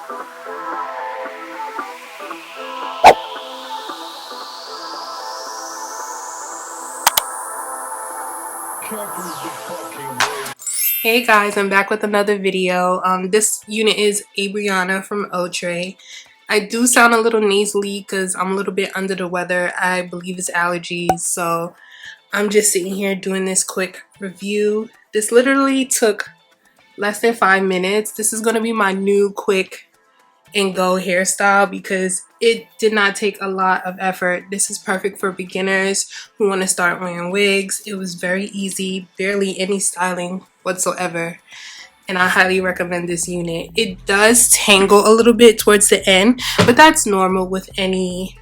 Hey guys, I'm back with another video. This unit is Abriyana from Outre. I do sound a little nasally because I'm a little bit under the weather. I believe it's allergies, so I'm just sitting here doing this quick review. This literally took less than 5 minutes. This is going to be my new quick and go hairstyle because it did not take a lot of effort. This is perfect for beginners who want to start wearing wigs. It was very easy, barely any styling whatsoever, and I highly recommend this unit. It does tangle a little bit towards the end, but that's normal with any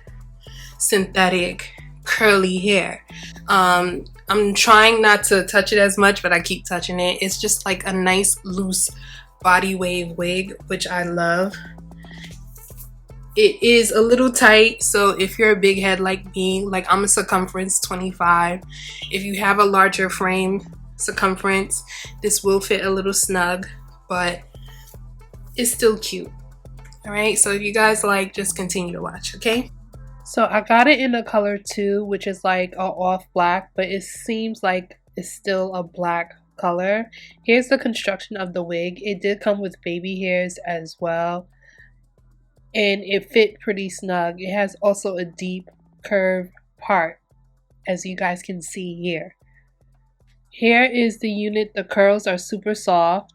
synthetic curly hair. I'm trying not to touch it as much, but I keep touching it. It's just like a nice loose body wave wig, which I love. It is a little tight, so if you're a big head like me, like I'm a circumference 25, if you have a larger frame circumference, this will fit a little snug, but it's still cute. Alright, so if you guys like, just continue to watch, okay? So I got it in a color 2, which is like a off black, but it seems like it's still a black color. Here's the construction of the wig. It did come with baby hairs as well, and it fit pretty snug. It has also a deep curved part, as you guys can see here. Here is the unit. The curls are super soft,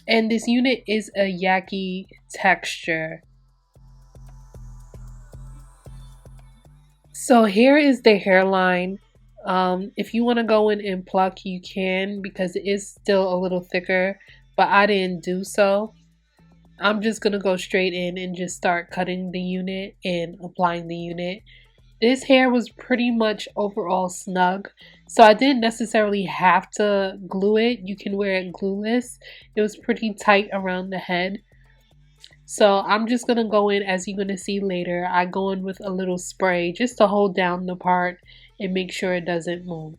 and this unit is a YAKI texture. So here is the hairline. If you want to go in and pluck, you can, because it is still a little thicker, but I didn't do so. I'm just gonna go straight in and just start cutting the unit and applying the unit. This hair was pretty much overall snug, so I didn't necessarily have to glue it. You can wear it glueless. It was pretty tight around the head. So I'm just gonna go in, as you're gonna see later, I go in with a little spray just to hold down the part and make sure it doesn't move.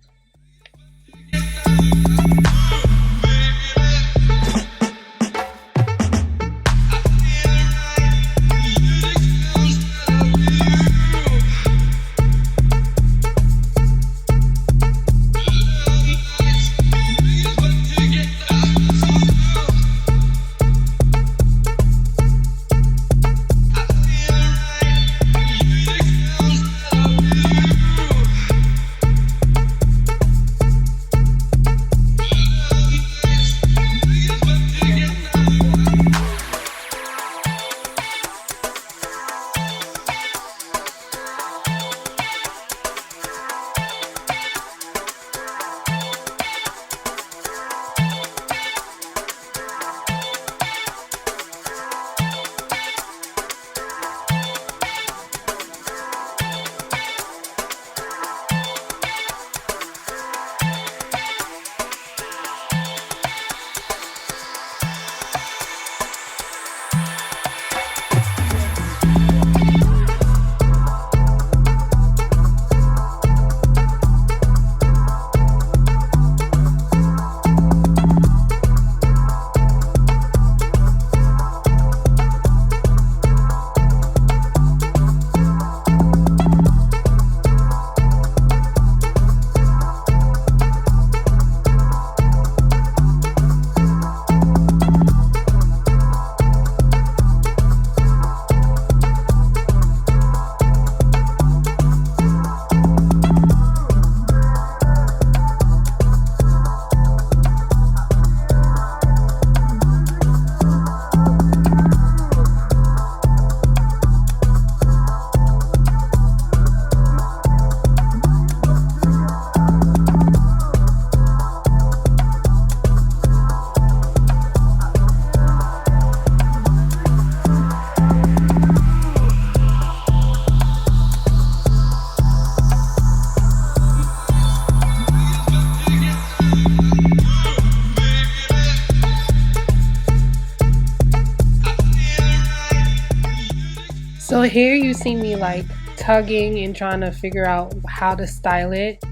So here you see me like tugging and trying to figure out how to style it,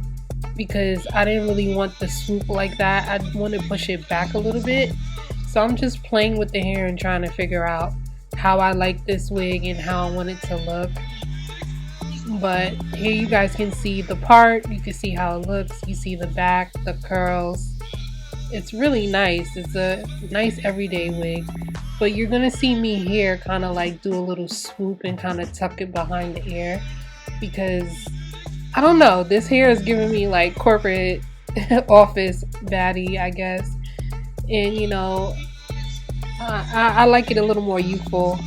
because I didn't really want the swoop like that. I want to push it back a little bit. So I'm just playing with the hair and trying to figure out how I like this wig and how I want it to look. But here you guys can see the part, you can see how it looks, you see the back, the curls. It's really nice. It's a nice everyday wig. But you're gonna see me here kind of like do a little swoop and kind of tuck it behind the ear, because I don't know, this hair is giving me like corporate office baddie, I guess. And you know, I like it a little more youthful.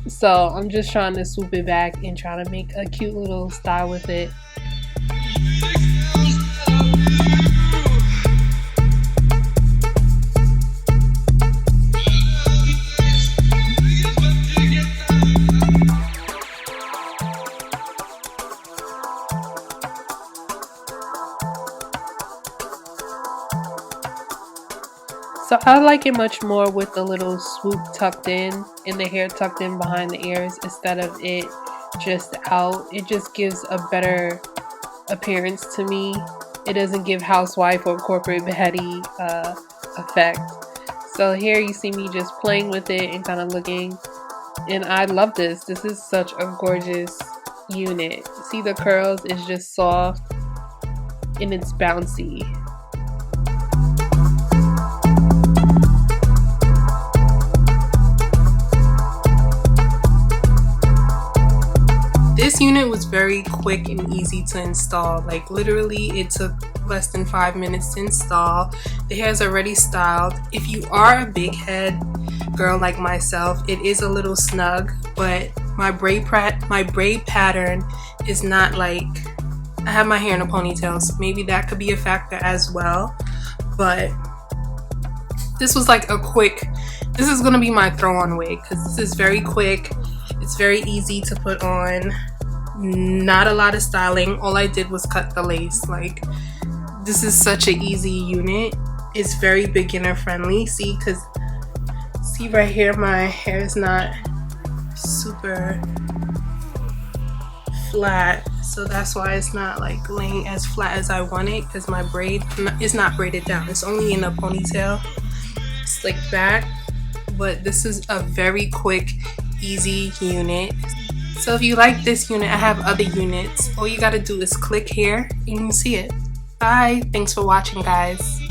So I'm just trying to swoop it back and try to make a cute little style with it. So I like it much more with the little swoop tucked in and the hair tucked in behind the ears instead of it just out. It just gives a better appearance to me. It doesn't give housewife or corporate baddie effect. So here you see me just playing with it and kind of looking, and I love this. This is such a gorgeous unit. See, the curls is just soft and it's bouncy. This unit was very quick and easy to install. Like literally it took less than 5 minutes to install. The hair is already styled. If you are a big head girl like myself, it is a little snug, but my braid pattern is not like, I have my hair in a ponytail, so maybe that could be a factor as well. But this was like a quick, this is gonna be my throw on wig because this is very quick. It's very easy to put on. Not a lot of styling. All I did was cut the lace. Like, this is such an easy unit. It's very beginner friendly. See, because see right here, my hair is not super flat, so that's why it's not like laying as flat as I want it, because my braid is not braided down. It's only in a ponytail, slicked back. But this is a very quick, easy unit. So if you like this unit, I have other units. All you gotta do is click here and you can see it. Bye. Thanks for watching, guys.